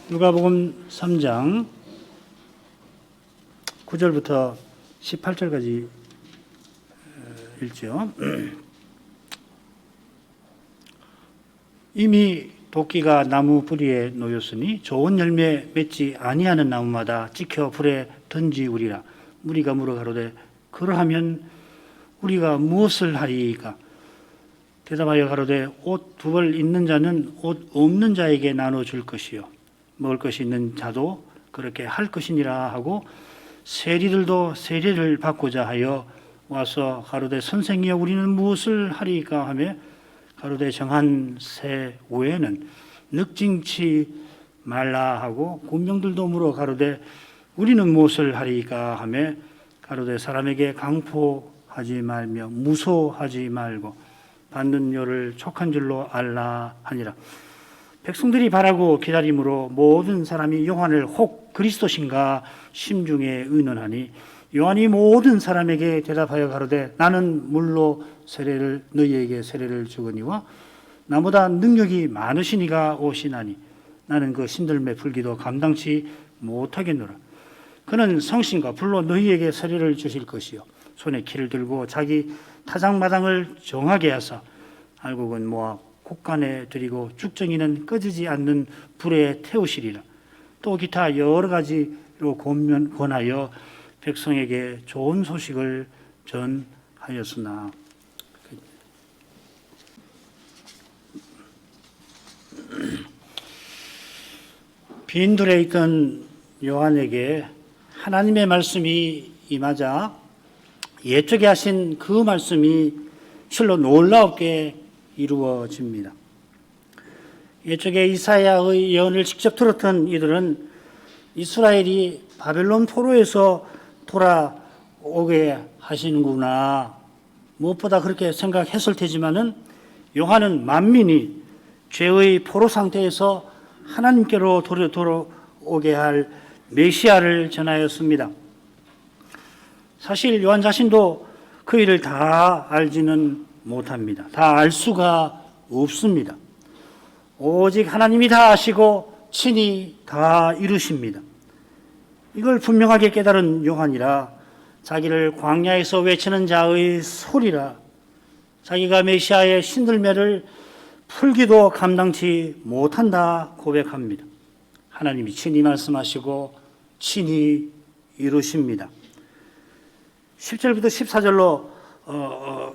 누가복음 3장 9절부터 18절까지 읽죠. 이미 도끼가 나무 뿌리에 놓였으니 좋은 열매 맺지 아니하는 나무마다 찍혀 불에 던지우리라. 무리가 물어가로되 그러하면 우리가 무엇을 하리이까? 대답하여 가로되 옷 두 벌 있는 자는 옷 없는 자에게 나눠줄 것이요 먹을 것이 있는 자도 그렇게 할 것이니라 하고 세리들도 세례를 받고자 하여 와서 가로되 선생이여 우리는 무엇을 하리이까 하며 가로되 정한 새 외에는 늑징치 말라 하고 군병들도 물어 가로되 우리는 무엇을 하리이까 하며 가로되 사람에게 강포하지 말며 무소하지 말고 받는 요를 촉한 줄로 알라 하니라. 백성들이 바라고 기다림으로 모든 사람이 요한을 혹 그리스도신가 심중에 의논하니 요한이 모든 사람에게 대답하여 가로되 나는 물로 너희에게 세례를 주거니와 나보다 능력이 많으시니가 오시나니 나는 그 신들매 풀기도 감당치 못하겠노라. 그는 성신과 불로 너희에게 세례를 주실 것이요 손에 키를 들고 자기 타작마당을 정하게 하사 알곡은 모아 곡간에 들이고 쭉정이는 꺼지지 않는 불에 태우시리라. 또 기타 여러 가지로 권하여 백성에게 좋은 소식을 전하였으나 빈들에 있던 요한에게 하나님의 말씀이 임하자 옛적에 하신 그 말씀이 실로 놀라웠게 이루어집니다. 옛적에 이사야의 예언을 직접 들었던 이들은 이스라엘이 바벨론 포로에서 돌아오게 하시는구나 무엇보다 그렇게 생각했을 테지만은 요한은 만민이 죄의 포로 상태에서 하나님께로 돌아오게 할 메시아를 전하였습니다. 사실 요한 자신도 그 일을 다 알지는 못합니다. 다 알 수가 없습니다. 오직 하나님이 다 아시고 친히 다 이루십니다. 이걸 분명하게 깨달은 요한이라 자기를 광야에서 외치는 자의 소리라 자기가 메시아의 신들매를 풀기도 감당치 못한다 고백합니다. 하나님이 친히 말씀하시고 친히 이루십니다. 10절부터 14절로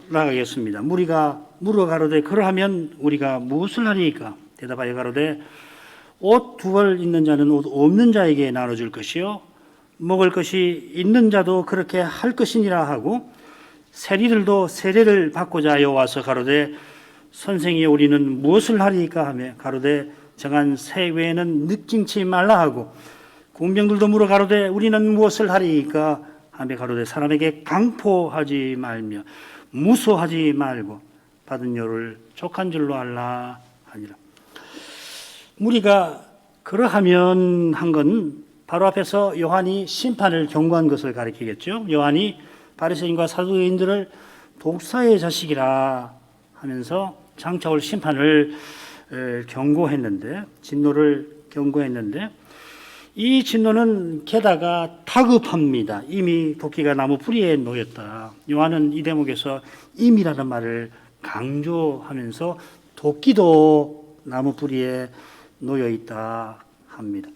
나가겠습니다. 무리가 물어 가로되 그러하면 우리가 무엇을 하리이까? 대답하여 가로되 옷 두 벌 있는 자는 옷 없는 자에게 나눠줄 것이요 먹을 것이 있는 자도 그렇게 할 것이니라 하고 세리들도 세례를 받고자 하여 와서 가로되 선생이 우리는 무엇을 하리이까 하며 가로되 정한 새 외에는 늑징치 말라 하고 군병들도 물어 가로되 우리는 무엇을 하리이까 하며 가로되 사람에게 강포하지 말며 무소하지 말고 받은 요를 족한 줄로 알라 하니라. 무리가 그러하면 한 건 바로 앞에서 요한이 심판을 경고한 것을 가리키겠죠. 요한이 바리새인과 사두개인들을 독사의 자식이라 하면서 장차 올 심판을 경고했는데 진노를 경고했는데 이 진노는 게다가 다급합니다. 이미 도끼가 나무 뿌리에 놓였다. 요한은 이 대목에서 임이라는 말을 강조하면서 도끼도 나무 뿌리에 놓여 있다 합니다.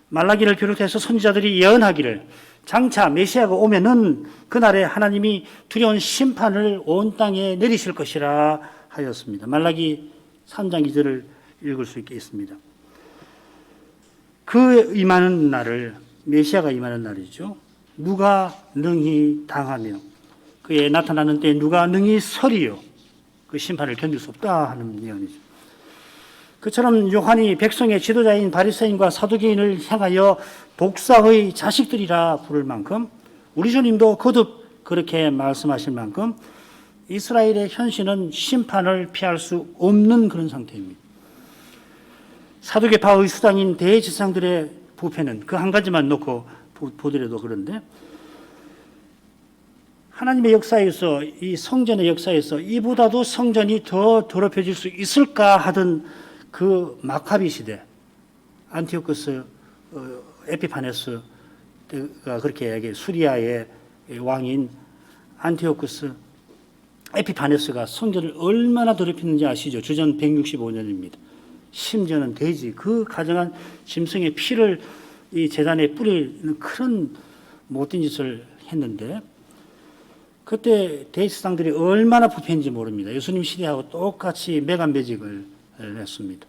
말라기를 비롯해서 선지자들이 예언하기를 장차 메시아가 오면은 그날에 하나님이 두려운 심판을 온 땅에 내리실 것이라 하였습니다. 말라기 3장 2절을 읽을 수 있겠습니다. 그 임하는 날을 메시아가 임하는 날이죠. 누가 능히 당하며 그에 나타나는 때에 누가 능히 서리요 그 심판을 견딜 수 없다 하는 예언이죠. 그처럼 요한이 백성의 지도자인 바리새인과 사두개인을 향하여 독사의 자식들이라 부를 만큼 우리 주님도 거듭 그렇게 말씀하실 만큼 이스라엘의 현실은 심판을 피할 수 없는 그런 상태입니다. 사두개파의 수장인 대제사장들의 부패는 그 한 가지만 놓고 보더라도 그런데 하나님의 역사에서 이 성전의 역사에서 이보다도 성전이 더 더럽혀질 수 있을까 하던 그 마카비 시대 안티오쿠스 에피파네스가 그렇게 얘기해. 수리아의 왕인 안티오쿠스 에피파네스가 성전을 얼마나 더럽혔는지 아시죠? 주전 165년입니다. 심지어는 돼지, 그 가정한 짐승의 피를 이 제단에 뿌리는 그런 못된 짓을 했는데, 그때 대제사장들이 얼마나 부패했는지 모릅니다. 예수님 시대하고 똑같이 매간매직을 했습니다.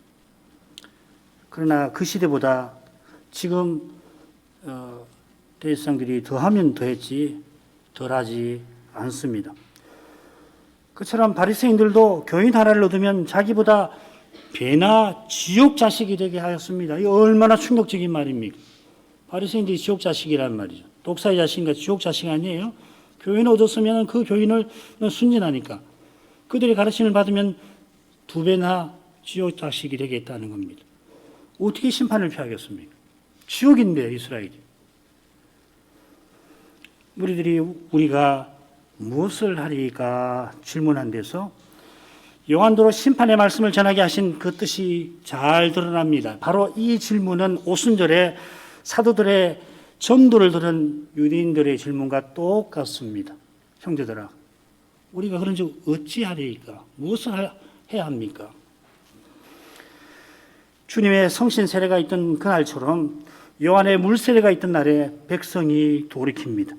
그러나 그 시대보다 지금 대제사장들이 더하면 더했지 덜하지 않습니다. 그처럼 바리새인들도 교인 하나를 얻으면 자기보다 배나 지옥 자식이 되게 하였습니다. 이 얼마나 충격적인 말입니까? 바리새인들이 지옥 자식이란 말이죠. 독사의 자식인가 지옥 자식 아니에요? 교인을 얻었으면 그 교인을 순진하니까 그들의 가르침을 받으면 2배나 지옥 자식이 되겠다는 겁니다. 어떻게 심판을 피하겠습니까? 지옥인데 이스라엘이. 우리가 무엇을 하리까 질문한 데서 요한도로 심판의 말씀을 전하게 하신 그 뜻이 잘 드러납니다. 바로 이 질문은 오순절에 사도들의 전도를 들은 유대인들의 질문과 똑같습니다. 형제들아, 우리가 그런 즉 어찌하리까? 무엇을 해야 합니까? 주님의 성신 세례가 있던 그날처럼 요한의 물 세례가 있던 날에 백성이 돌이킵니다.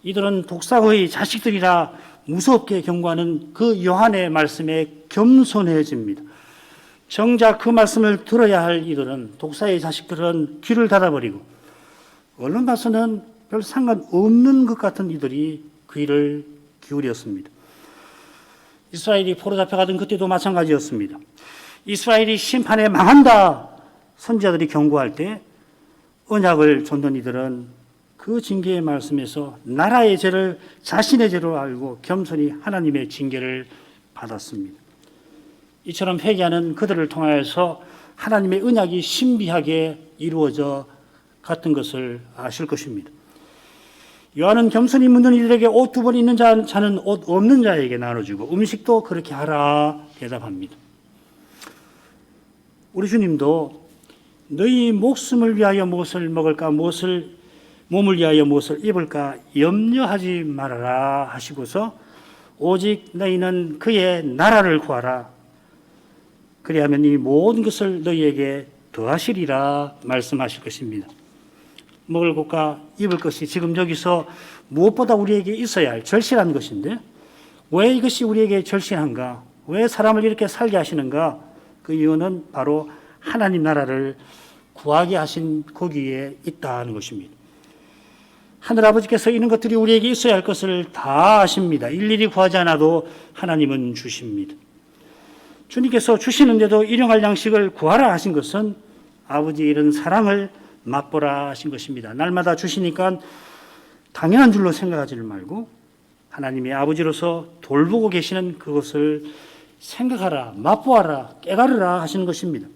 이들은 독사의 자식들이라 무섭게 경고하는 그 요한의 말씀에 겸손해집니다. 정작 그 말씀을 들어야 할 이들은, 독사의 자식들은 귀를 닫아버리고 얼른 봐서는 별 상관없는 것 같은 이들이 귀를 기울였습니다. 이스라엘이 포로 잡혀가던 그때도 마찬가지였습니다. 이스라엘이 심판에 망한다 선지자들이 경고할 때 언약을 줬던 이들은 그 징계의 말씀에서 나라의 죄를 자신의 죄로 알고 겸손히 하나님의 징계를 받았습니다. 이처럼 회개하는 그들을 통하여서 하나님의 언약이 신비하게 이루어져 갔던 것을 아실 것입니다. 요한은 겸손히 묻는 이들에게 옷 2벌 있는 자는 옷 없는 자에게 나눠주고 음식도 그렇게 하라 대답합니다. 우리 주님도 너희 목숨을 위하여 무엇을 먹을까, 몸을 위하여 무엇을 입을까 염려하지 말아라 하시고서 오직 너희는 그의 나라를 구하라. 그리하면 이 모든 것을 너희에게 더하시리라 말씀하실 것입니다. 먹을 것과 입을 것이 지금 여기서 무엇보다 우리에게 있어야 할 절실한 것인데 왜 이것이 우리에게 절실한가? 왜 사람을 이렇게 살게 하시는가? 그 이유는 바로 하나님 나라를 구하게 하신 거기에 있다는 것입니다. 하늘아버지께서 이런 것들이 우리에게 있어야 할 것을 다 아십니다. 일일이 구하지 않아도 하나님은 주십니다. 주님께서 주시는데도 일용할 양식을 구하라 하신 것은 아버지 이런 사랑을 맛보라 하신 것입니다. 날마다 주시니까 당연한 줄로 생각하지를 말고 하나님의 아버지로서 돌보고 계시는 그것을 생각하라, 맛보아라, 깨달으라 하시는 것입니다.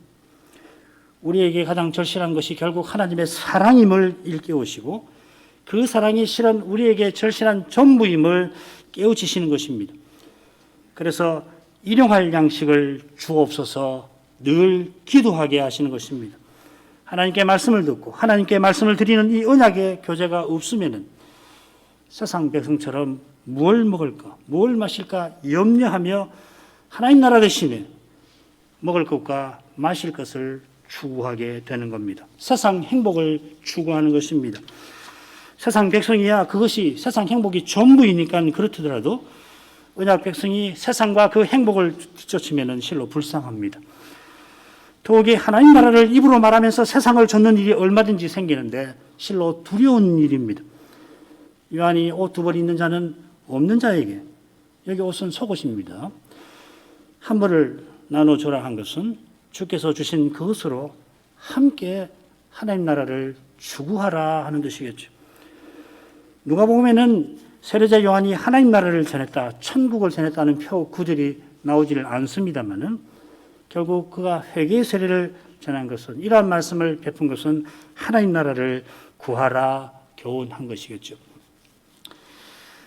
우리에게 가장 절실한 것이 결국 하나님의 사랑임을 일깨우시고 그 사랑이 실은 우리에게 절실한 전부임을 깨우치시는 것입니다. 그래서 일용할 양식을 주옵소서 늘 기도하게 하시는 것입니다. 하나님께 말씀을 듣고 하나님께 말씀을 드리는 이 언약의 교제가 없으면은 세상 백성처럼 뭘 먹을까, 뭘 마실까 염려하며 하나님 나라 대신에 먹을 것과 마실 것을 추구하게 되는 겁니다. 세상 행복을 추구하는 것입니다. 세상 백성이야 그것이 세상 행복이 전부이니까 그렇더라도 언약 백성이 세상과 그 행복을 뒤쫓으면 실로 불쌍합니다. 더욱이 하나님 나라를 입으로 말하면서 세상을 좇는 일이 얼마든지 생기는데 실로 두려운 일입니다. 요한이 옷 2벌 있는 자는 없는 자에게, 여기 옷은 속옷입니다, 한 벌을 나눠줘라 한 것은 주께서 주신 그것으로 함께 하나님 나라를 추구하라 하는 뜻이겠죠. 누가복음에는 세례자 요한이 하나님 나라를 전했다, 천국을 전했다는 표 구절이 나오지를 않습니다만은 결국 그가 회개의 세례를 전한 것은, 이러한 말씀을 베푼 것은 하나님 나라를 구하라 교훈한 것이겠죠.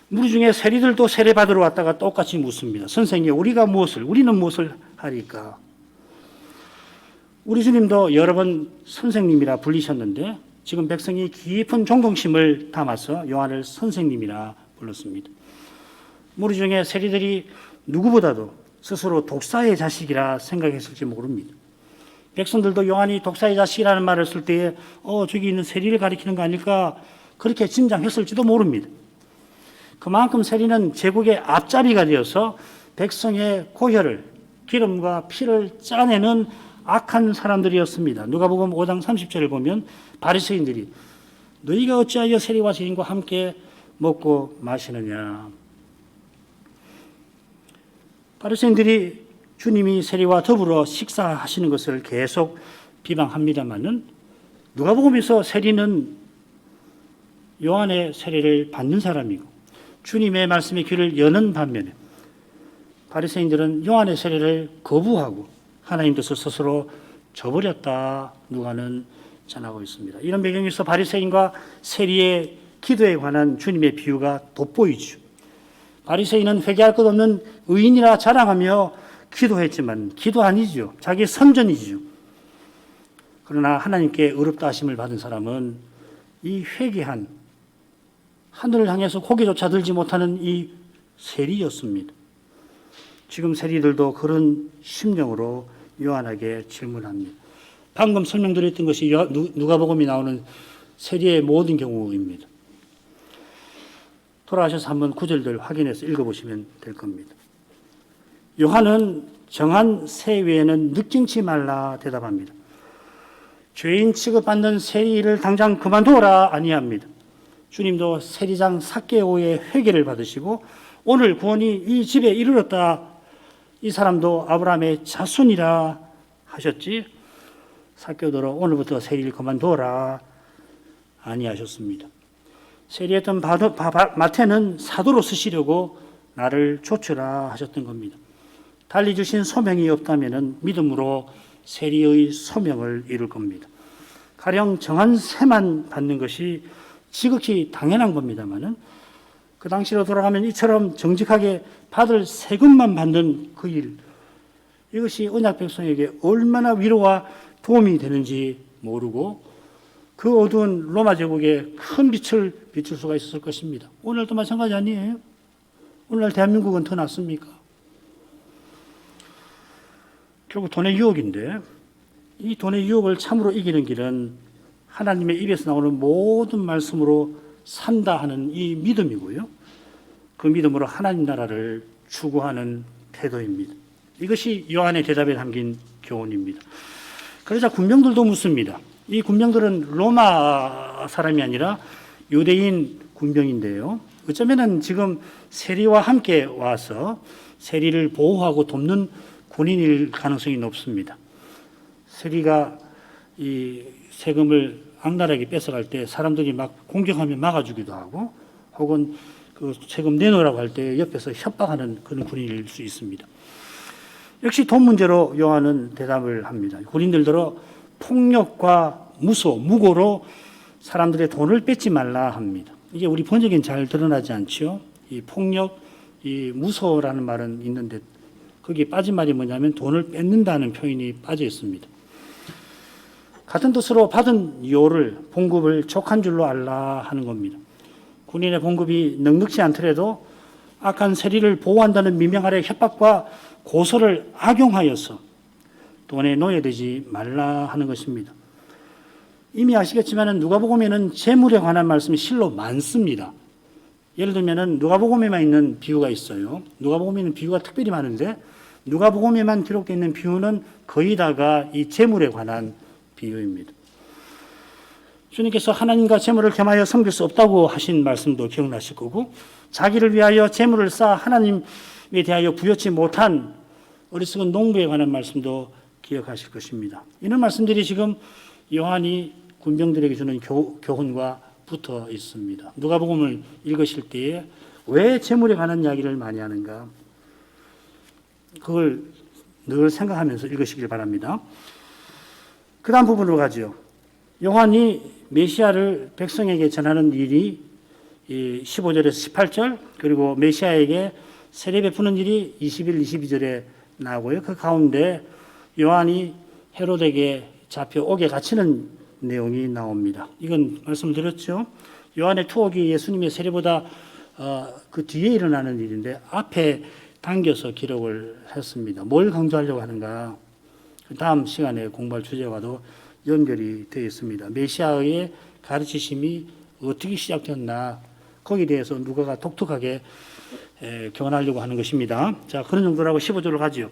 무리 중에 세리들도 세례 받으러 왔다가 똑같이 묻습니다. 선생님, 우리는 무엇을 하리까? 우리 주님도 여러 번 선생님이라 불리셨는데 지금 백성이 깊은 존경심을 담아서 요한을 선생님이라 불렀습니다. 무리 중에 세리들이 누구보다도 스스로 독사의 자식이라 생각했을지 모릅니다. 백성들도 요한이 독사의 자식이라는 말을 쓸 때에 저기 있는 세리를 가리키는 거 아닐까 그렇게 짐작했을지도 모릅니다. 그만큼 세리는 제국의 앞잡이가 되어서 백성의 고혈을 기름과 피를 짜내는 악한 사람들이었습니다. 누가복음 5장 30절을 보면 바리새인들이 너희가 어찌하여 세리와 죄인과 함께 먹고 마시느냐. 바리새인들이 주님이 세리와 더불어 식사하시는 것을 계속 비방합니다마는 누가복음에서 세리는 요한의 세례를 받는 사람이고 주님의 말씀에 귀를 여는 반면에 바리새인들은 요한의 세례를 거부하고 하나님 뜻을 스스로 저버렸다 누가는 전하고 있습니다. 이런 배경에서 바리새인과 세리의 기도에 관한 주님의 비유가 돋보이죠. 바리새인은 회개할 것 없는 의인이라 자랑하며 기도했지만 기도 아니죠. 자기 선전이죠. 그러나 하나님께 의롭다 하심을 받은 사람은 이 회개한 하늘을 향해서 고개조차 들지 못하는 이 세리였습니다. 지금 세리들도 그런 심령으로 요한에게 질문합니다. 방금 설명드렸던 것이 누가복음이 나오는 세리의 모든 경우입니다. 돌아가셔서 한번 구절들 확인해서 읽어보시면 될 겁니다. 요한은 정한 세 외에는 늑증치 말라 대답합니다. 죄인 취급받는 세리를 당장 그만두어라 아니합니다. 주님도 세리장 삭개오의 회개를 받으시고 오늘 구원이 이 집에 이르렀다. 이 사람도 아브라함의 자손이라 하셨지. 삭개오더러 오늘부터 세리를 그만두어라 아니하셨습니다. 세리했던 마태는 사도로 쓰시려고 나를 조추라 하셨던 겁니다. 달리 주신 소명이 없다면 믿음으로 세리의 소명을 이룰 겁니다. 가령 정한 세만 받는 것이 지극히 당연한 겁니다만은 그 당시로 돌아가면 이처럼 정직하게 받을 세금만 받는 그 일, 이것이 언약 백성에게 얼마나 위로와 도움이 되는지 모르고 그 어두운 로마 제국에 큰 빛을 비출 수가 있었을 것입니다. 오늘도 마찬가지 아니에요? 오늘날 대한민국은 더 낫습니까? 결국 돈의 유혹인데 이 돈의 유혹을 참으로 이기는 길은 하나님의 입에서 나오는 모든 말씀으로 산다 하는 이 믿음이고요. 그 믿음으로 하나님 나라를 추구하는 태도입니다. 이것이 요한의 대답에 담긴 교훈입니다. 그러자 군병들도 묻습니다. 이 군병들은 로마 사람이 아니라 유대인 군병인데요. 어쩌면은 지금 세리와 함께 와서 세리를 보호하고 돕는 군인일 가능성이 높습니다. 세리가 이 세금을 악랄하게 뺏어갈 때 사람들이 막 공격하면 막아주기도 하고 혹은 그 세금 내놓으라고 할 때 옆에서 협박하는 그런 군인일 수 있습니다. 역시 돈 문제로 요한은 대답을 합니다. 군인들더러 폭력과 무고로 사람들의 돈을 뺏지 말라 합니다. 이게 우리 번역엔 잘 드러나지 않죠. 이 폭력, 이 무소라는 말은 있는데 거기에 빠진 말이 뭐냐면 돈을 뺏는다는 표현이 빠져 있습니다. 같은 뜻으로 받은 요를 봉급을 족한 줄로 알라 하는 겁니다. 군인의 봉급이 넉넉지 않더라도 악한 세리를 보호한다는 미명 아래 협박과 고소를 악용하여서 돈에 노예되지 말라 하는 것입니다. 이미 아시겠지만 누가복음에는 재물에 관한 말씀이 실로 많습니다. 예를 들면 누가복음에만 있는 비유가 있어요. 누가복음에는 비유가 특별히 많은데 누가복음에만 기록되어 있는 비유는 거의 다가 이 재물에 관한 비유입니다. 주님께서 하나님과 재물을 겸하여 섬길 수 없다고 하신 말씀도 기억나실 거고 자기를 위하여 재물을 쌓아 하나님에 대하여 부여치 못한 어리석은 농부에 관한 말씀도 기억하실 것입니다. 이런 말씀들이 지금 요한이 군병들에게 주는 교훈과 붙어 있습니다. 누가복음을 읽으실 때에 왜 재물에 관한 이야기를 많이 하는가? 그걸 늘 생각하면서 읽으시길 바랍니다. 그 다음 부분으로 가죠. 요한이 메시아를 백성에게 전하는 일이 15절에서 18절 그리고 메시아에게 세례 베푸는 일이 21, 22절에 나오고요. 그 가운데 요한이 헤롯에게 잡혀오게 갇히는 내용이 나옵니다. 이건 말씀드렸죠. 요한의 투옥이 예수님의 세례보다 그 뒤에 일어나는 일인데 앞에 당겨서 기록을 했습니다. 뭘 강조하려고 하는가? 다음 시간에 공부할 주제와도 연결이 되어 있습니다. 메시아의 가르치심이 어떻게 시작됐나? 거기에 대해서 누가가 독특하게 교훈하려고 하는 것입니다. 자, 그런 정도라고 15절로 가지요.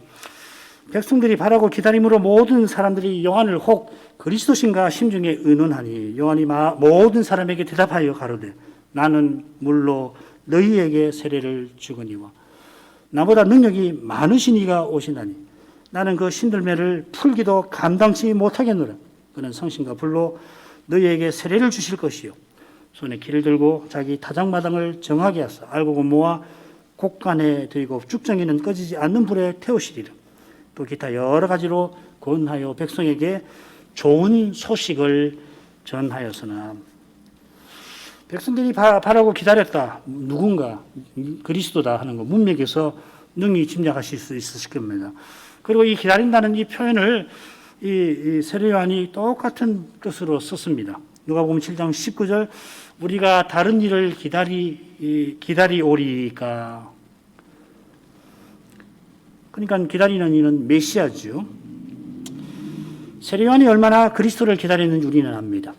백성들이 바라고 기다림으로 모든 사람들이 요한을 혹 그리스도신가 심중에 의논하니 요한이 모든 사람에게 대답하여 가로되 나는 물로 너희에게 세례를 주거니와 나보다 능력이 많으신 이가 오시나니 나는 그 신들매를 풀기도 감당치 못하겠노라. 그는 성신과 불로 너희에게 세례를 주실 것이요 손에 키를 들고 자기 타작마당을 정하게 하사 알곡을 모아 곡간에 들이고 쭉정이는 꺼지지 않는 불에 태우시리라. 또 기타 여러 가지로 권하여 백성에게 좋은 소식을 전하였으나 백성들이 바라고 기다렸다. 누군가 그리스도다 하는 거 문맥에서 능히 짐작하실 수 있으실 겁니다. 그리고 이 기다린다는 이 표현을 이 세례 요한이 똑같은 뜻으로 썼습니다. 누가복음 7장 19절 우리가 다른 일을 기다리오리까. 그러니까 기다리는 이는 메시아죠. 세례 요한이 얼마나 그리스도를 기다리는지 우리는 압니다.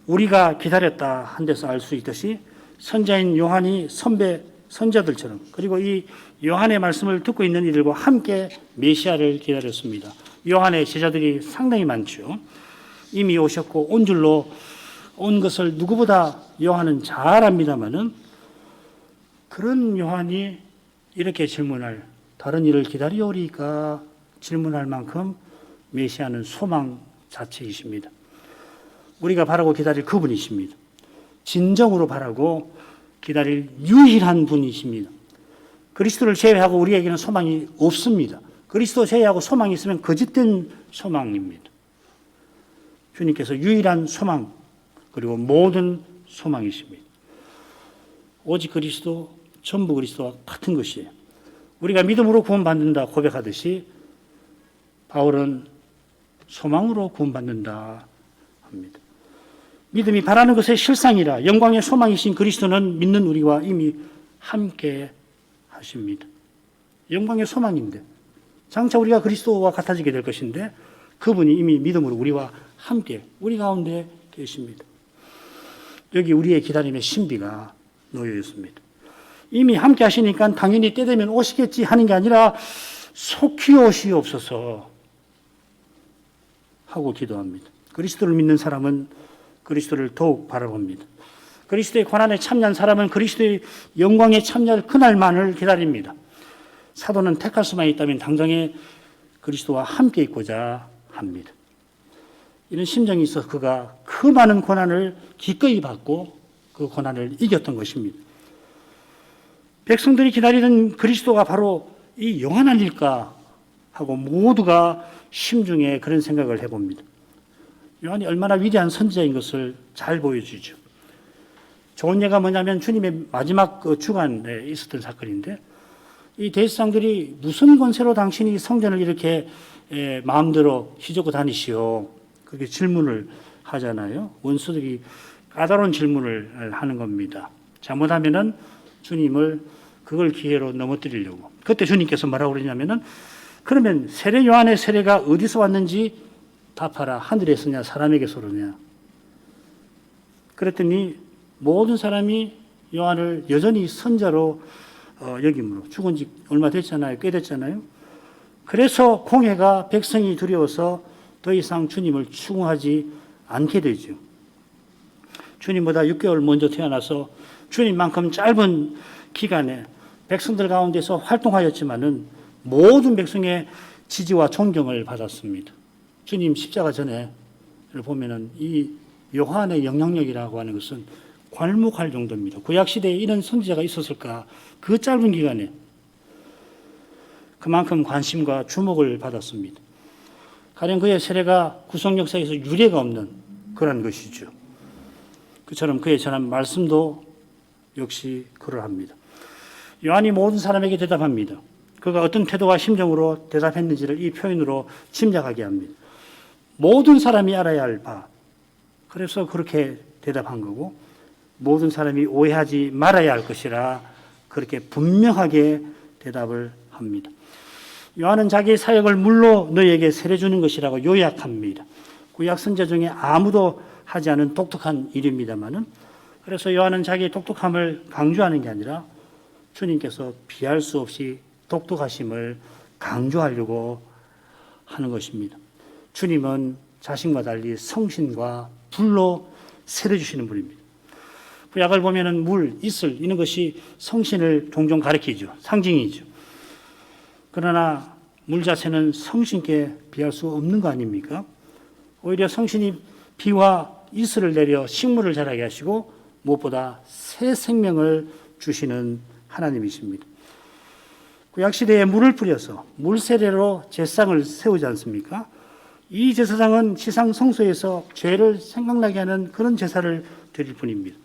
우리가 기다렸다 한 데서 알 수 있듯이 선자인 요한이 선자들처럼 그리고 이 요한의 말씀을 듣고 있는 이들과 함께 메시아를 기다렸습니다. 요한의 제자들이 상당히 많죠. 이미 오셨고 온 줄로 온 것을 누구보다 요한은 잘 압니다마는 그런 요한이 이렇게 질문할 다른 일을 기다리오리까 질문할 만큼 메시아는 소망 자체이십니다. 우리가 바라고 기다릴 그분이십니다. 진정으로 바라고 기다릴 유일한 분이십니다. 그리스도를 제외하고 우리에게는 소망이 없습니다. 그리스도 제외하고 소망이 있으면 거짓된 소망입니다. 주님께서 유일한 소망 그리고 모든 소망이십니다. 오직 그리스도, 전부 그리스도와 같은 것이에요. 우리가 믿음으로 구원받는다 고백하듯이 바울은 소망으로 구원받는다 합니다. 믿음이 바라는 것의 실상이라 영광의 소망이신 그리스도는 믿는 우리와 이미 함께 하십니다. 영광의 소망인데 장차 우리가 그리스도와 같아지게 될 것인데 그분이 이미 믿음으로 우리와 함께 우리 가운데 계십니다. 여기 우리의 기다림의 신비가 놓여 있습니다. 이미 함께 하시니까 당연히 때 되면 오시겠지 하는 게 아니라 속히 오시옵소서 하고 기도합니다. 그리스도를 믿는 사람은 그리스도를 더욱 바라봅니다. 그리스도의 고난에 참여한 사람은 그리스도의 영광에 참여할 그날만을 기다립니다. 사도는 택할 수만 있다면 당장에 그리스도와 함께 있고자 합니다. 이런 심정이 있어서 그가 그 많은 고난을 기꺼이 받고 그 고난을 이겼던 것입니다. 백성들이 기다리던 그리스도가 바로 이 영원한 일까 하고 모두가 심중에 그런 생각을 해봅니다. 요한이 얼마나 위대한 선지자인 것을 잘 보여주죠. 좋은 예가 뭐냐면 주님의 마지막 그 주간에 있었던 사건인데 이 대제사장들이 무슨 권세로 당신이 성전을 이렇게 마음대로 휘젓고 다니시오? 그렇게 질문을 하잖아요. 원수들이 까다로운 질문을 하는 겁니다. 잘못하면은 주님을 그걸 기회로 넘어뜨리려고. 그때 주님께서 뭐라고 그러냐면은 그러면 세례 요한의 세례가 어디서 왔는지 답하라. 하늘에서냐 사람에게서로냐. 그랬더니 모든 사람이 요한을 여전히 선자로 여김으로 죽은 지 얼마 됐잖아요. 꽤 됐잖아요. 그래서 공회가 백성이 두려워서 더 이상 주님을 추궁하지 않게 되죠. 주님보다 6개월 먼저 태어나서 주님만큼 짧은 기간에 백성들 가운데서 활동하였지만은 모든 백성의 지지와 존경을 받았습니다. 주님 십자가 전에 보면은 이 요한의 영향력이라고 하는 것은 괄목할 정도입니다. 구약 시대에 이런 선지자가 있었을까? 그 짧은 기간에 그만큼 관심과 주목을 받았습니다. 가령 그의 세례가 구속 역사에서 유례가 없는 그런 것이죠. 그처럼 그의 전한 말씀도 역시 그러합니다. 요한이 모든 사람에게 대답합니다. 그가 어떤 태도와 심정으로 대답했는지를 이 표현으로 짐작하게 합니다. 모든 사람이 알아야 할 바. 그래서 그렇게 대답한 거고, 모든 사람이 오해하지 말아야 할 것이라 그렇게 분명하게 대답을 합니다. 요한은 자기의 사역을 물로 너희에게 세례 주는 것이라고 요약합니다. 구약 선자 중에 아무도 하지 않은 독특한 일입니다만은, 그래서 요한은 자기의 독특함을 강조하는 게 아니라 주님께서 비할 수 없이 독특하심을 강조하려고 하는 것입니다. 주님은 자신과 달리 성신과 불로 세례 주시는 분입니다. 구약을 보면은 물, 이슬 이런 것이 성신을 종종 가리키죠. 상징이죠. 그러나 물 자체는 성신께 비할 수 없는 거 아닙니까? 오히려 성신이 비와 이슬을 내려 식물을 자라게 하시고 무엇보다 새 생명을 주시는 하나님이십니다. 구약시대에 물을 뿌려서 물세례로 제사장을 세우지 않습니까? 이 제사장은 지상 성소에서 죄를 생각나게 하는 그런 제사를 드릴 뿐입니다.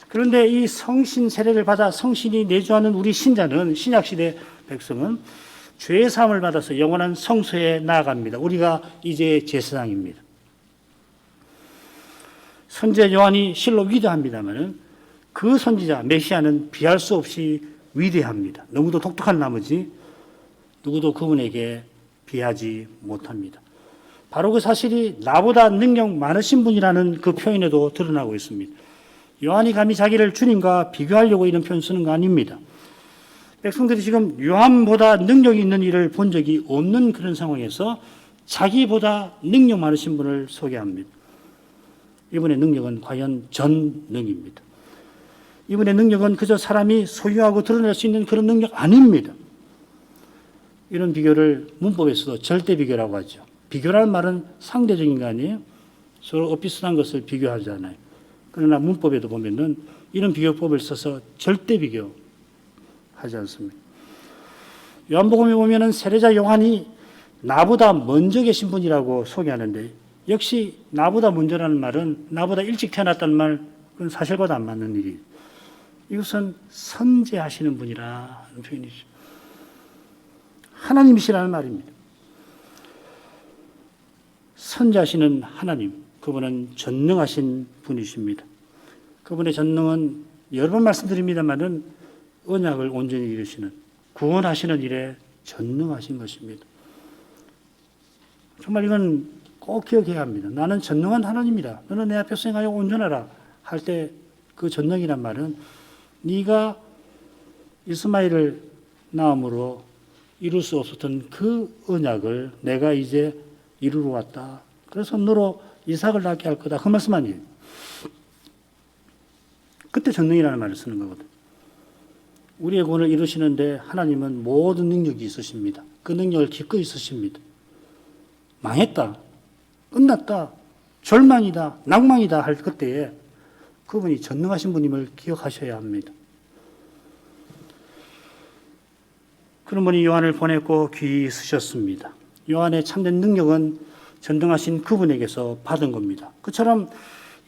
그런데 이 성신 세례를 받아 성신이 내주하는 우리 신자는, 신약시대 백성은 죄의 사함을 받아서 영원한 성소에 나아갑니다. 우리가 이제 제사장입니다. 선지자 요한이 실로 위대합니다만 그 선지자 메시아는 비할 수 없이 위대합니다. 너무도 독특한 나머지 누구도 그분에게 비하지 못합니다. 바로 그 사실이 나보다 능력 많으신 분이라는 그 표현에도 드러나고 있습니다. 요한이 감히 자기를 주님과 비교하려고 이런 표현 쓰는 거 아닙니다. 백성들이 지금 요한보다 능력이 있는 일을 본 적이 없는 그런 상황에서 자기보다 능력 많으신 분을 소개합니다. 이분의 능력은 과연 전능입니다. 이분의 능력은 그저 사람이 소유하고 드러낼 수 있는 그런 능력 아닙니다. 이런 비교를 문법에서도 절대 비교라고 하죠. 비교라는 말은 상대적인 거 아니에요? 서로 비슷한 것을 비교하잖아요. 그러나 문법에도 보면은 이런 비교법을 써서 절대 비교하지 않습니다. 요한복음에 보면은 세례자 요한이 나보다 먼저 계신 분이라고 소개하는데, 역시 나보다 먼저라는 말은 나보다 일찍 태어났다는 말, 그건 사실과도 안 맞는 일이에요. 이것은 선제하시는 분이라는 표현이죠. 하나님이시라는 말입니다. 선제하시는 하나님, 그분은 전능하신 분이십니다. 그분의 전능은 여러 번 말씀드립니다만은 언약을 온전히 이루시는, 구원하시는 일에 전능하신 것입니다. 정말 이건 꼭 기억해야 합니다. 나는 전능한 하나님이다. 너는 내 앞에 수행하여 온전하라 할 때 그 전능이란 말은 네가 이스마엘을 낳음으로 이룰 수 없었던 그 언약을 내가 이제 이루러 왔다. 그래서 너로 이삭을 낳게 할 거다. 그 말씀 아니에요. 그때 전능이라는 말을 쓰는 거거든. 우리의 구원을 이루시는데 하나님은 모든 능력이 있으십니다. 그 능력을 기꺼이 쓰십니다. 망했다, 끝났다, 절망이다, 낭망이다 할 그때에 그분이 전능하신 분임을 기억하셔야 합니다. 그런 분이 요한을 보냈고 귀히 쓰셨습니다. 요한의 참된 능력은 전능하신 그분에게서 받은 겁니다. 그처럼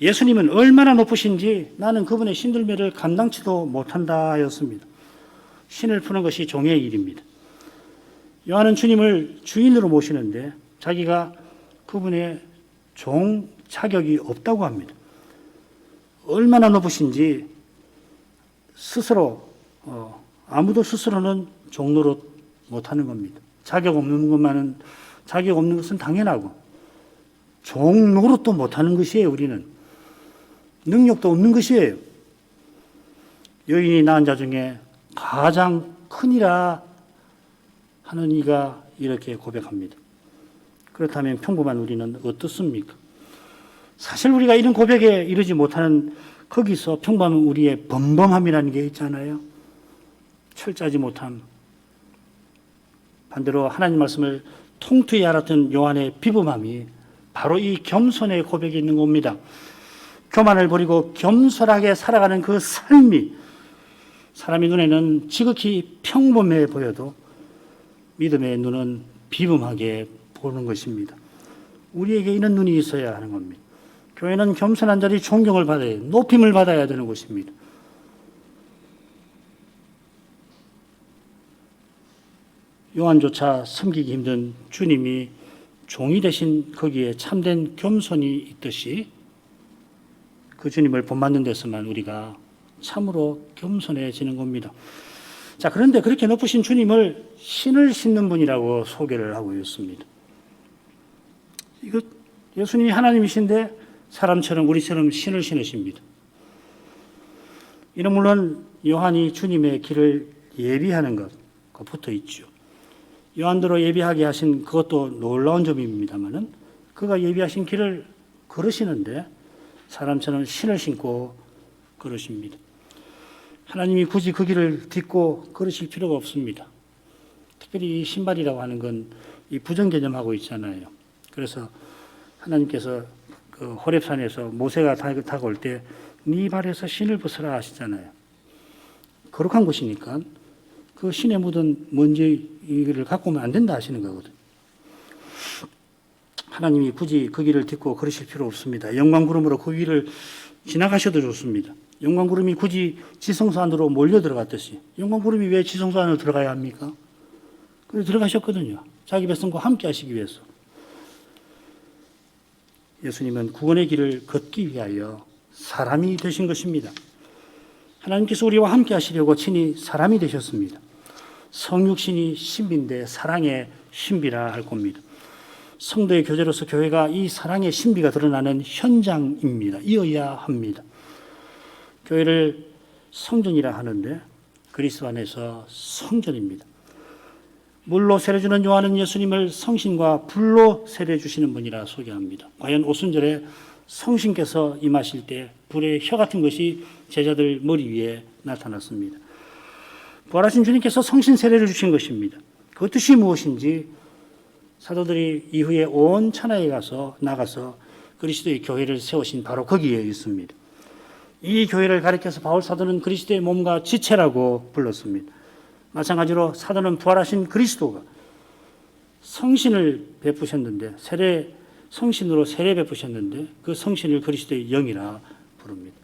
예수님은 얼마나 높으신지 나는 그분의 신들매를 감당치도 못한다 하였습니다. 신을 푸는 것이 종의 일입니다. 요한은 주님을 주인으로 모시는데 자기가 그분의 종 자격이 없다고 합니다. 얼마나 높으신지 스스로 아무도 스스로는 종노릇 못하는 겁니다. 자격 없는 것은 당연하고 종노릇도 못하는 것이에요. 우리는 능력도 없는 것이에요. 여인이 낳은 자 중에 가장 크니라 하는 이가 이렇게 고백합니다. 그렇다면 평범한 우리는 어떻습니까? 사실 우리가 이런 고백에 이르지 못하는 거기서 평범한 우리의 범범함이라는 게 있잖아요. 철저하지 못함. 반대로 하나님 말씀을 통투히 알았던 요한의 비범함이 바로 이 겸손의 고백에 있는 겁니다. 교만을 버리고 겸손하게 살아가는 그 삶이 사람의 눈에는 지극히 평범해 보여도 믿음의 눈은 비범하게 보는 것입니다. 우리에게 이런 눈이 있어야 하는 겁니다. 교회는 겸손한 자리 존경을 받아야, 높임을 받아야 되는 곳입니다. 요한조차 섬기기 힘든 주님이 종이 되신 거기에 참된 겸손이 있듯이 그 주님을 본받는 데서만 우리가 참으로 겸손해지는 겁니다. 자, 그런데 그렇게 높으신 주님을 신을 신는 분이라고 소개를 하고 있습니다. 이거 예수님이 하나님이신데 사람처럼 우리처럼 신을 신으십니다. 이는 물론 요한이 주님의 길을 예비하는 것과 붙어 있죠. 요한도로 예비하게 하신 그것도 놀라운 점입니다만은 그가 예비하신 길을 걸으시는데 사람처럼 신을 신고 걸으십니다. 하나님이 굳이 그 길을 딛고 걸으실 필요가 없습니다. 특별히 이 신발이라고 하는 건 이 부정 개념하고 있잖아요. 그래서 하나님께서 그 호렙산에서 모세가 다가올 때 네 발에서 신을 벗으라 하시잖아요. 거룩한 곳이니까 그 신에 묻은 먼지를 갖고 오면 안 된다 하시는 거거든요. 하나님이 굳이 그 길을 딛고 걸으실 필요 없습니다. 영광구름으로 그 위를 지나가셔도 좋습니다. 영광구름이 굳이 지성소 안으로 몰려 들어갔듯이 영광구름이 왜 지성소 안으로 들어가야 합니까? 그래서 들어가셨거든요. 자기 백성과 함께 하시기 위해서. 예수님은 구원의 길을 걷기 위하여 사람이 되신 것입니다. 하나님께서 우리와 함께 하시려고 친히 사람이 되셨습니다. 성육신이 신비인데 사랑의 신비라 할 겁니다. 성도의 교제로서 교회가 이 사랑의 신비가 드러나는 현장입니다. 이어야 합니다. 교회를 성전이라 하는데 그리스도 안에서 성전입니다. 물로 세례주는 요한은 예수님을 성신과 불로 세례주시는 분이라 소개합니다. 과연 오순절에 성신께서 임하실 때 불의 혀 같은 것이 제자들 머리 위에 나타났습니다. 부활하신 주님께서 성신 세례를 주신 것입니다. 그 뜻이 무엇인지 사도들이 이후에 온 천하에 나가서 그리스도의 교회를 세우신 바로 거기에 있습니다. 이 교회를 가리켜서 바울 사도는 그리스도의 몸과 지체라고 불렀습니다. 마찬가지로 사도는 부활하신 그리스도가 성신을 베푸셨는데 성신으로 세례 베푸셨는데 그 성신을 그리스도의 영이라 부릅니다.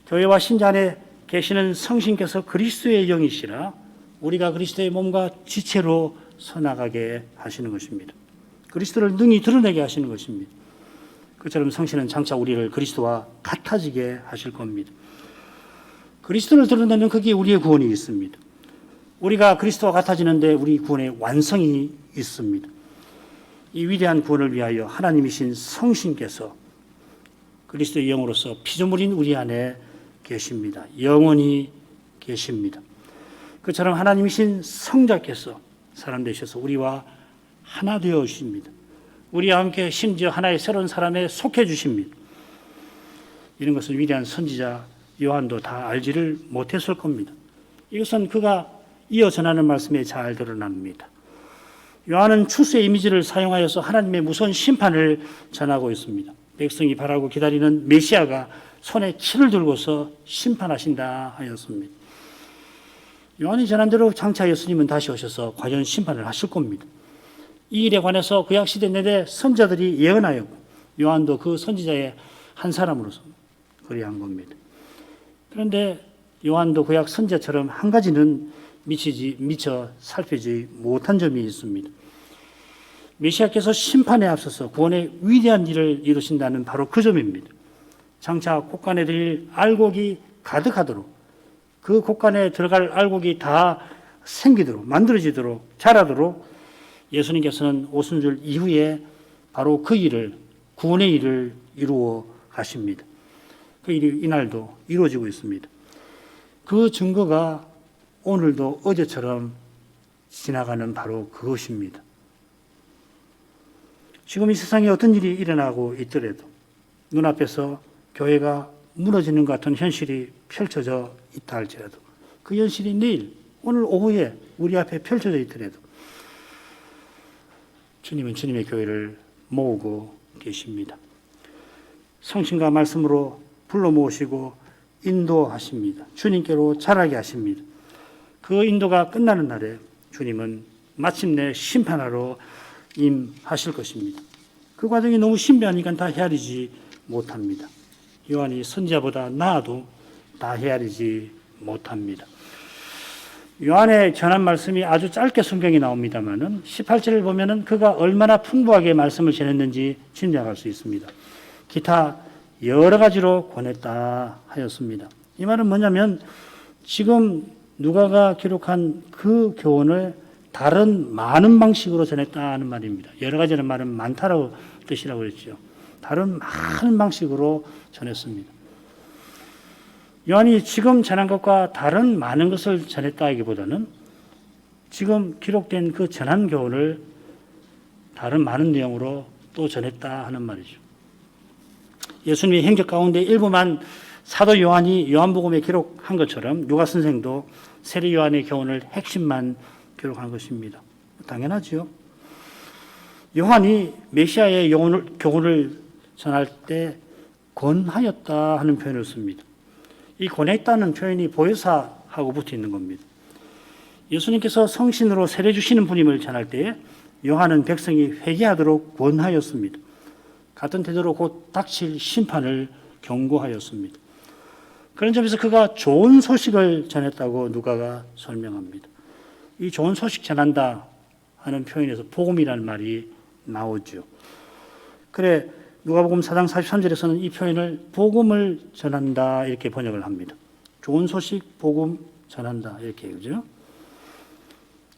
교회와 신자 안에 계시는 성신께서 그리스도의 영이시라 우리가 그리스도의 몸과 지체로 서나가게 하시는 것입니다. 그리스도를 능히 드러내게 하시는 것입니다. 그처럼 성신은 장차 우리를 그리스도와 같아지게 하실 겁니다. 그리스도를 드러내는 거기에 우리의 구원이 있습니다. 우리가 그리스도와 같아지는데 우리 구원의 완성이 있습니다. 이 위대한 구원을 위하여 하나님이신 성신께서 그리스도의 영으로서 피조물인 우리 안에 계십니다. 영원히 계십니다. 그처럼 하나님이신 성자께서 사람 되셔서 우리와 하나 되어 주십니다. 우리와 함께 심지어 하나의 새로운 사람에 속해 주십니다. 이런 것은 위대한 선지자 요한도 다 알지를 못했을 겁니다. 이것은 그가 이어 전하는 말씀에 잘 드러납니다. 요한은 추수의 이미지를 사용하여서 하나님의 무서운 심판을 전하고 있습니다. 백성이 바라고 기다리는 메시아가 손에 키를 들고서 심판하신다 하였습니다. 요한이 전한 대로 장차 예수님은 다시 오셔서 과연 심판을 하실 겁니다. 이 일에 관해서 구약시대 내내 선지자들이 예언하였고 요한도 그 선지자의 한 사람으로서 그리한 겁니다. 그런데 요한도 구약 선지자처럼 한 가지는 미처 살피지 못한 점이 있습니다. 메시아께서 심판에 앞서서 구원의 위대한 일을 이루신다는 바로 그 점입니다. 장차 곳간에 들릴 알곡이 가득하도록 그 곳간에 들어갈 알곡이 다 생기도록 만들어지도록 자라도록 예수님께서는 오순절 이후에 바로 그 일을 구원의 일을 이루어 가십니다. 그 일이 이날도 이루어지고 있습니다. 그 증거가 오늘도 어제처럼 지나가는 바로 그것입니다. 지금 이 세상에 어떤 일이 일어나고 있더라도 눈앞에서 교회가 무너지는 것 같은 현실이 펼쳐져 있다 할지라도 그 현실이 내일 오늘 오후에 우리 앞에 펼쳐져 있더라도 주님은 주님의 교회를 모으고 계십니다. 성신과 말씀으로 불러 모으시고 인도하십니다. 주님께로 자라게 하십니다. 그 인도가 끝나는 날에 주님은 마침내 심판하러 임하실 것입니다. 그 과정이 너무 신비하니까 다 헤아리지 못합니다. 요한이 선지자보다 나아도 다 헤아리지 못합니다. 요한의 전한 말씀이 아주 짧게 성경에 나옵니다만은 18절을 보면은 그가 얼마나 풍부하게 말씀을 전했는지 짐작할 수 있습니다. 기타 여러 가지로 권했다 하였습니다. 이 말은 뭐냐면 지금 누가가 기록한 그 교훈을 다른 많은 방식으로 전했다는 말입니다. 여러 가지는 말은 많다라고 뜻이라고 그랬죠. 다른 많은 방식으로 전했습니다. 요한이 지금 전한 것과 다른 많은 것을 전했다기보다는 지금 기록된 그 전한 교훈을 다른 많은 내용으로 또 전했다 하는 말이죠. 예수님의 행적 가운데 일부만 사도 요한이 요한복음에 기록한 것처럼 누가 선생도 세례 요한의 교훈을 핵심만 기록한 것입니다. 당연하지요. 요한이 메시아의 교훈을 전할 때 권하였다 하는 표현을 씁니다. 이 권했다는 표현이 보혜사하고 붙어 있는 겁니다. 예수님께서 성신으로 세례 주시는 분임을 전할 때에 요한은 백성이 회개하도록 권하였습니다. 같은 태도로 곧 닥칠 심판을 경고하였습니다. 그런 점에서 그가 좋은 소식을 전했다고 누가가 설명합니다. 이 좋은 소식 전한다 하는 표현에서 복음이라는 말이 나오죠. 그래 누가복음 4장 43절에서는 이 표현을 복음을 전한다 이렇게 번역을 합니다. 좋은 소식, 복음 전한다 이렇게 그죠?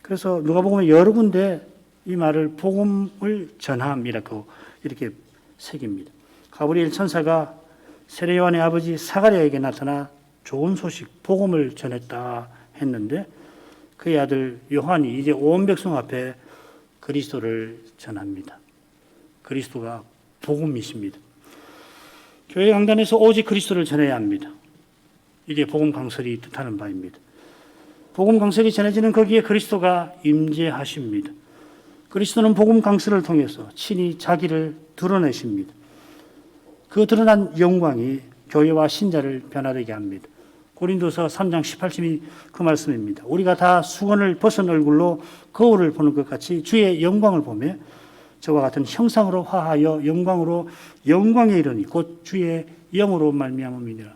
그래서 누가복음에 여러 군데 이 말을 복음을 전함이라고 이렇게 새깁니다. 가브리엘 천사가 세례 요한의 아버지 사가랴에게 나타나 좋은 소식, 복음을 전했다 했는데 그의 아들 요한이 이제 온 백성 앞에 그리스도를 전합니다. 그리스도가 복음이십니다. 교회 강단에서 오직 그리스도를 전해야 합니다. 이게 복음 강설이 뜻하는 바입니다. 복음 강설이 전해지는 거기에 그리스도가 임재하십니다. 그리스도는 복음 강설을 통해서 친히 자기를 드러내십니다. 그 드러난 영광이 교회와 신자를 변화되게 합니다. 고린도서 3장 18절이 그 말씀입니다. 우리가 다 수건을 벗은 얼굴로 거울을 보는 것 같이 주의 영광을 보며 저와 같은 형상으로 화하여 영광으로 영광에 이르니 곧 주의 영으로 말미암음이니라.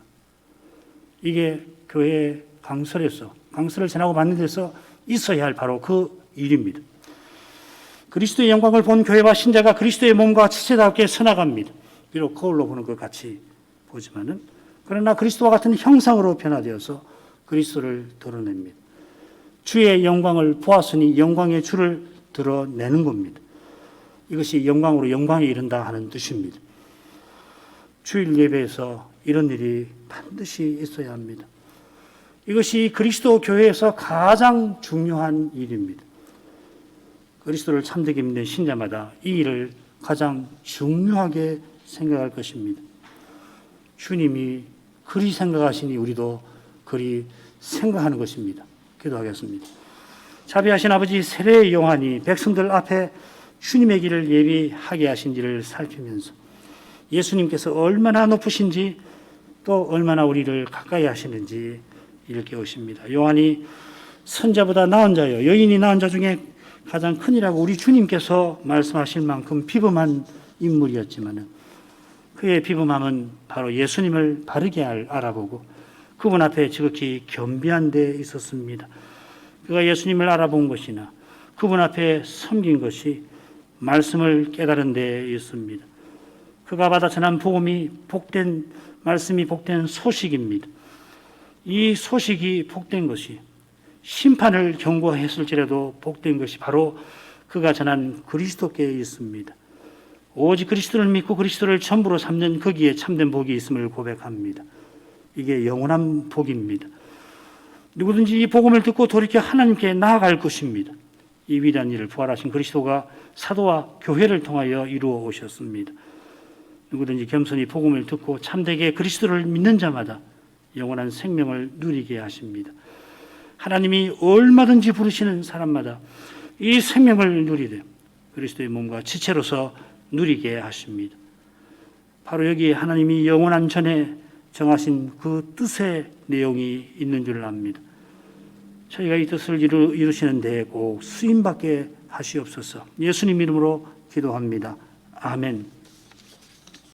이게 교회의 강설을 전하고 받는 데서 있어야 할 바로 그 일입니다. 그리스도의 영광을 본 교회와 신자가 그리스도의 몸과 지체답게 서나갑니다. 비록 거울로 보는 것 같이 보지만은 그러나 그리스도와 같은 형상으로 변화되어서 그리스도를 드러냅니다. 주의 영광을 보았으니 영광의 주를 드러내는 겁니다. 이것이 영광으로 영광에 이른다 하는 뜻입니다. 주일 예배에서 이런 일이 반드시 있어야 합니다. 이것이 그리스도 교회에서 가장 중요한 일입니다. 그리스도를 참되게 믿는 신자마다 이 일을 가장 중요하게 생각할 것입니다. 주님이 그리 생각하시니 우리도 그리 생각하는 것입니다. 기도하겠습니다. 자비하신 아버지 세례 요한이 백성들 앞에 주님의 길을 예비하게 하신지를 살피면서 예수님께서 얼마나 높으신지 또 얼마나 우리를 가까이 하시는지 일깨우십니다. 요한이 선자보다 나은 자여 여인이 낳은 자 중에 가장 큰이라고 우리 주님께서 말씀하실 만큼 비범한 인물이었지만 그의 비범함은 바로 예수님을 바르게 알아보고 그분 앞에 지극히 겸비한 데 있었습니다. 그가 예수님을 알아본 것이나 그분 앞에 섬긴 것이 말씀을 깨달은 데 있습니다. 그가 받아 전한 복음이 복된 말씀이 복된 소식입니다. 이 소식이 복된 것이 심판을 경고했을지라도 복된 것이 바로 그가 전한 그리스도께 있습니다. 오직 그리스도를 믿고 그리스도를 전부로 삼는 거기에 참된 복이 있음을 고백합니다. 이게 영원한 복입니다. 누구든지 이 복음을 듣고 돌이켜 하나님께 나아갈 것입니다. 이 위대한 일을 부활하신 그리스도가 사도와 교회를 통하여 이루어 오셨습니다. 누구든지 겸손히 복음을 듣고 참되게 그리스도를 믿는 자마다 영원한 생명을 누리게 하십니다. 하나님이 얼마든지 부르시는 사람마다 이 생명을 누리되 그리스도의 몸과 지체로서 누리게 하십니다. 바로 여기에 하나님이 영원한 전에 정하신 그 뜻의 내용이 있는 줄 압니다. 저희가 이 뜻을 이루시는 데에 꼭 쓰임받게 하시옵소서. 예수님 이름으로 기도합니다. 아멘.